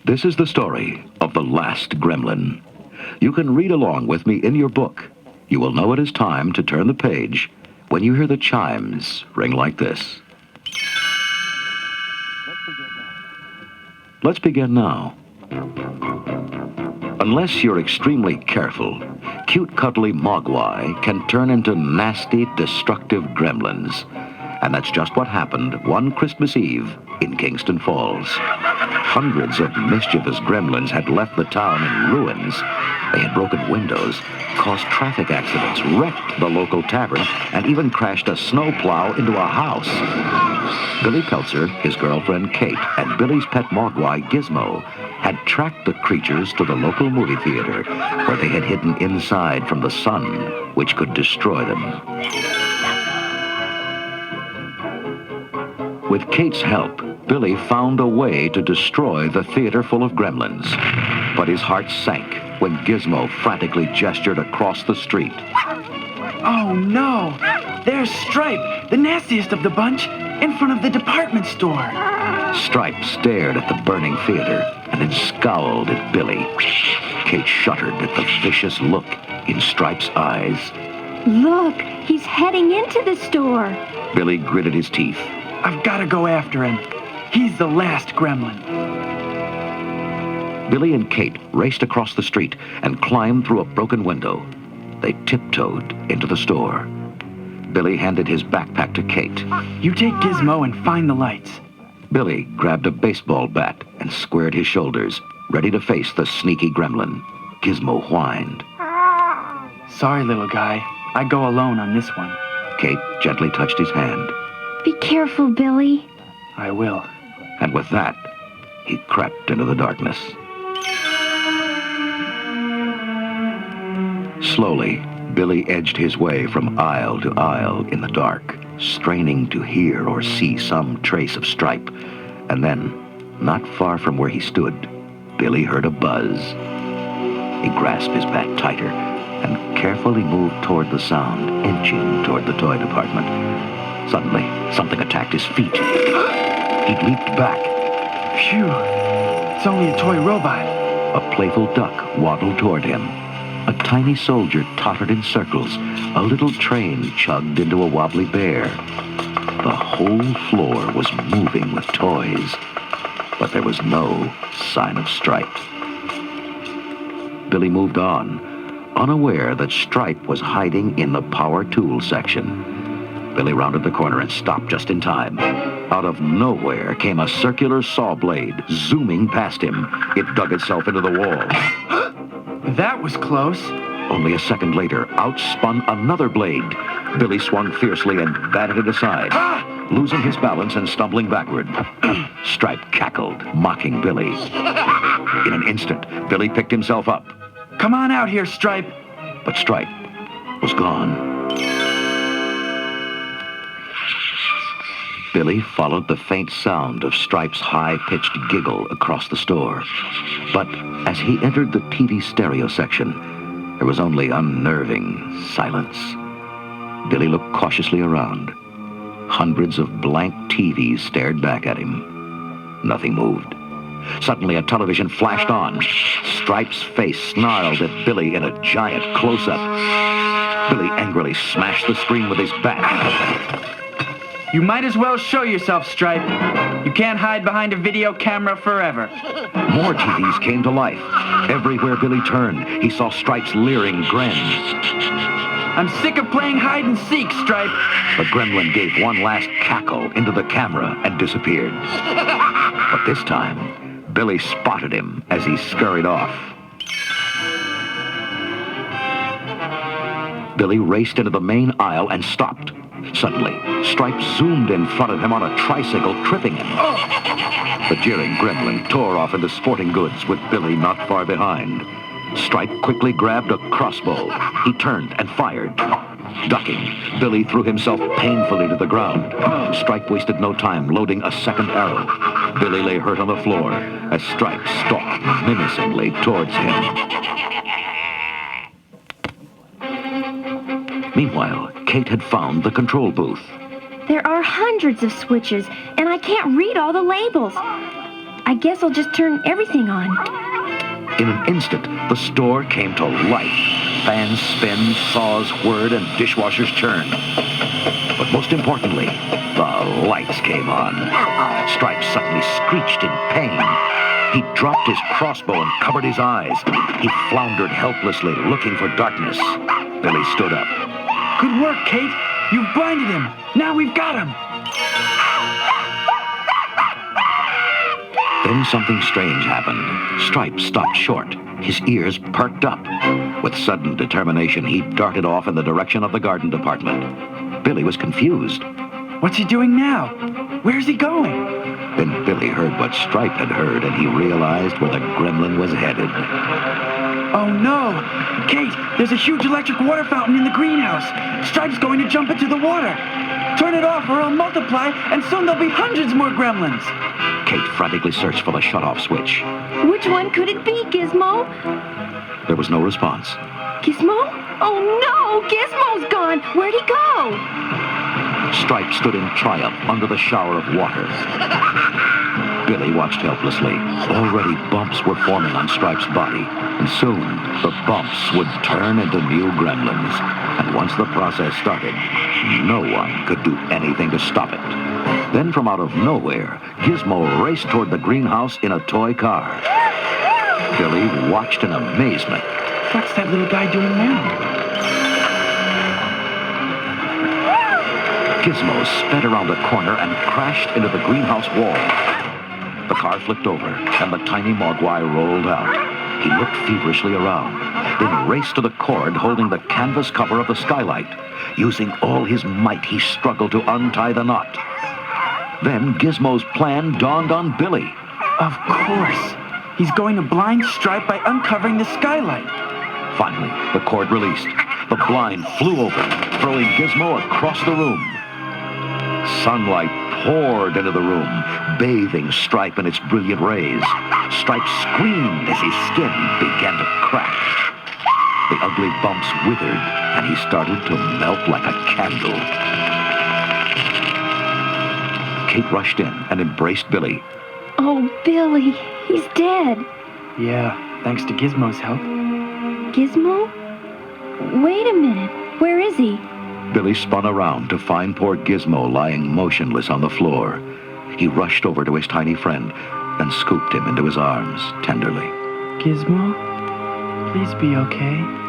This is the story of the Last Gremlin. You can read along with me in your book. You will know it is time to turn the page when you hear the chimes ring like this. Let's begin now. Unless you're extremely careful, cute, cuddly mogwai can turn into nasty, destructive gremlins. And that's just what happened one Christmas Eve in Kingston Falls. Hundreds of mischievous gremlins had left the town in ruins. They had broken windows, caused traffic accidents, wrecked the local tavern, and even crashed a snowplow into a house. Billy Peltzer, his girlfriend Kate, and Billy's pet mogwai Gizmo had tracked the creatures to the local movie theater, where they had hidden inside from the sun, which could destroy them. With Kate's help, Billy found a way to destroy the theater full of gremlins. But his heart sank when Gizmo frantically gestured across the street. Oh no! There's Stripe, the nastiest of the bunch, in front of the department store. Stripe stared at the burning theater and then scowled at Billy. Kate shuddered at the vicious look in Stripe's eyes. Look, he's heading into the store. Billy gritted his teeth. I've got to go after him. He's the last gremlin. Billy and Kate raced across the street and climbed through a broken window. They tiptoed into the store. Billy handed his backpack to Kate. You take Gizmo and find the lights. Billy grabbed a baseball bat and squared his shoulders, ready to face the sneaky gremlin. Gizmo whined. Sorry, little guy. I go alone on this one. Kate gently touched his hand. Be careful, Billy. I will. And with that, he crept into the darkness. Slowly, Billy edged his way from aisle to aisle in the dark, straining to hear or see some trace of Stripe. And then, not far from where he stood, Billy heard a buzz. He grasped his bat tighter and carefully moved toward the sound, inching toward the toy department. Suddenly, something attacked his feet. He leaped back. Phew! It's only a toy robot. A playful duck waddled toward him. A tiny soldier tottered in circles. A little train chugged into a wobbly bear. The whole floor was moving with toys, but there was no sign of Stripe. Billy moved on, unaware that Stripe was hiding in the power tool section. Billy rounded the corner and stopped just in time. Out of nowhere came a circular saw blade, zooming past him. It dug itself into the wall. That was close. Only a second later, out spun another blade. Billy swung fiercely and batted it aside, losing his balance and stumbling backward. Stripe cackled, mocking Billy. In an instant, Billy picked himself up. Come on out here, Stripe. But Stripe was gone. Billy followed the faint sound of Stripe's high-pitched giggle across the store. But as he entered the TV stereo section, there was only unnerving silence. Billy looked cautiously around. Hundreds of blank TVs stared back at him. Nothing moved. Suddenly, a television flashed on. Stripe's face snarled at Billy in a giant close-up. Billy angrily smashed the screen with his bat. You might as well show yourself, Stripe. You can't hide behind a video camera forever. More TVs came to life. Everywhere Billy turned, he saw Stripe's leering grin. I'm sick of playing hide and seek, Stripe. The gremlin gave one last cackle into the camera and disappeared. But this time, Billy spotted him as he scurried off. Billy raced into the main aisle and stopped. Suddenly, Stripe zoomed in front of him on a tricycle, tripping him. The jeering gremlin tore off into sporting goods with Billy not far behind. Stripe quickly grabbed a crossbow. He turned and fired. Ducking, Billy threw himself painfully to the ground. Stripe wasted no time loading a second arrow. Billy lay hurt on the floor as Stripe stalked menacingly towards him. Meanwhile, Kate had found the control booth. There are hundreds of switches, and I can't read all the labels. I guess I'll just turn everything on. In an instant, the store came to life. Fans spin, saws whirred, and dishwashers churn. But most importantly, the lights came on. Stripes suddenly screeched in pain. He dropped his crossbow and covered his eyes. He floundered helplessly, looking for darkness. Billy stood up. Good work, Kate. You've blinded him. Now we've got him. Then something strange happened. Stripes stopped short. His ears perked up. With sudden determination, he darted off in the direction of the garden department. Billy was confused. What's he doing now? Where's he going? Then Billy heard what Stripe had heard, and he realized where the gremlin was headed. Oh, no. Kate, there's a huge electric water fountain in the greenhouse. Stripe's going to jump into the water. Turn it off or it'll multiply, and soon there'll be hundreds more gremlins. Kate frantically searched for the shut-off switch. Which one could it be, Gizmo? There was no response. Gizmo? Oh, no! Gizmo's gone! Where'd he go? Stripe stood in triumph under the shower of water. Billy watched helplessly. Already bumps were forming on Stripe's body, and soon the bumps would turn into new gremlins. And once the process started, no one could do anything to stop it. Then from out of nowhere, Gizmo raced toward the greenhouse in a toy car. Billy watched in amazement. What's that little guy doing now? Gizmo sped around a corner and crashed into the greenhouse wall. The car flipped over, and the tiny Mogwai rolled out. He looked feverishly around, then raced to the cord holding the canvas cover of the skylight. Using all his might, he struggled to untie the knot. Then Gizmo's plan dawned on Billy. Of course. He's going to blind Stripe by uncovering the skylight. Finally, the cord released. The blind flew open, throwing Gizmo across the room. Sunlight poured into the room, bathing Stripe in its brilliant rays. Stripe screamed as his skin began to crack. The ugly bumps withered, and he started to melt like a candle. Kate rushed in and embraced Billy. Oh, Billy, he's dead. Yeah, thanks to Gizmo's help. Gizmo? Wait a minute. Where is he? Billy spun around to find poor Gizmo lying motionless on the floor. He rushed over to his tiny friend and scooped him into his arms tenderly. Gizmo, please be okay.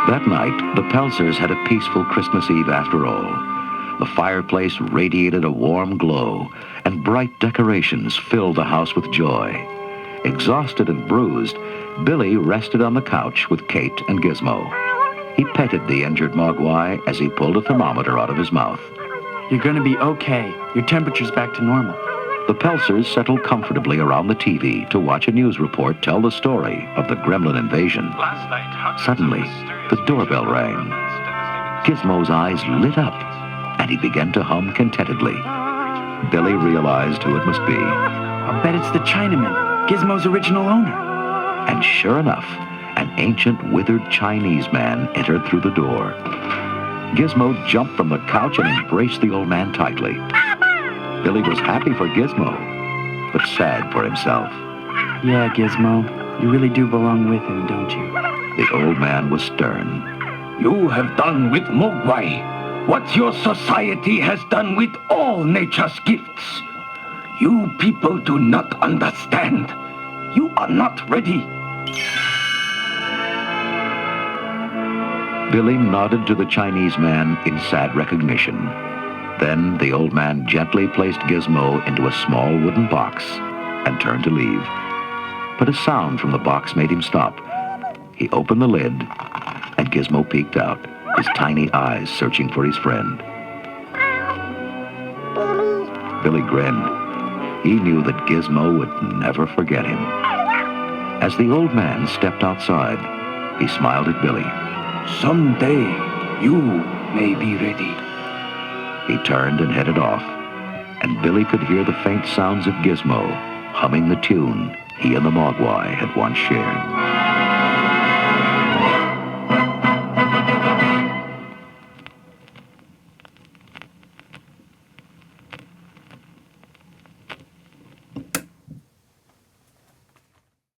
That night, the Pelzers had a peaceful Christmas Eve after all. The fireplace radiated a warm glow, and bright decorations filled the house with joy. Exhausted and bruised, Billy rested on the couch with Kate and Gizmo. He petted the injured Mogwai as he pulled a thermometer out of his mouth. You're going to be okay. Your temperature's back to normal. The Pelzers settled comfortably around the TV to watch a news report tell the story of the gremlin invasion. Suddenly, the doorbell rang. Gizmo's eyes lit up, and he began to hum contentedly. Billy realized who it must be. I'll bet it's the Chinaman, Gizmo's original owner. And sure enough, an ancient, withered Chinese man entered through the door. Gizmo jumped from the couch and embraced the old man tightly. Billy was happy for Gizmo, but sad for himself. Yeah, Gizmo, you really do belong with him, don't you? The old man was stern. You have done with Mogwai what your society has done with all nature's gifts. You people do not understand. You are not ready. Billy nodded to the Chinese man in sad recognition. Then the old man gently placed Gizmo into a small wooden box and turned to leave. But a sound from the box made him stop. He opened the lid, and Gizmo peeked out, his tiny eyes searching for his friend. Billy grinned. He knew that Gizmo would never forget him. As the old man stepped outside, he smiled at Billy. Someday, you may be ready. He turned and headed off, and Billy could hear the faint sounds of Gizmo humming the tune he and the Mogwai had once shared.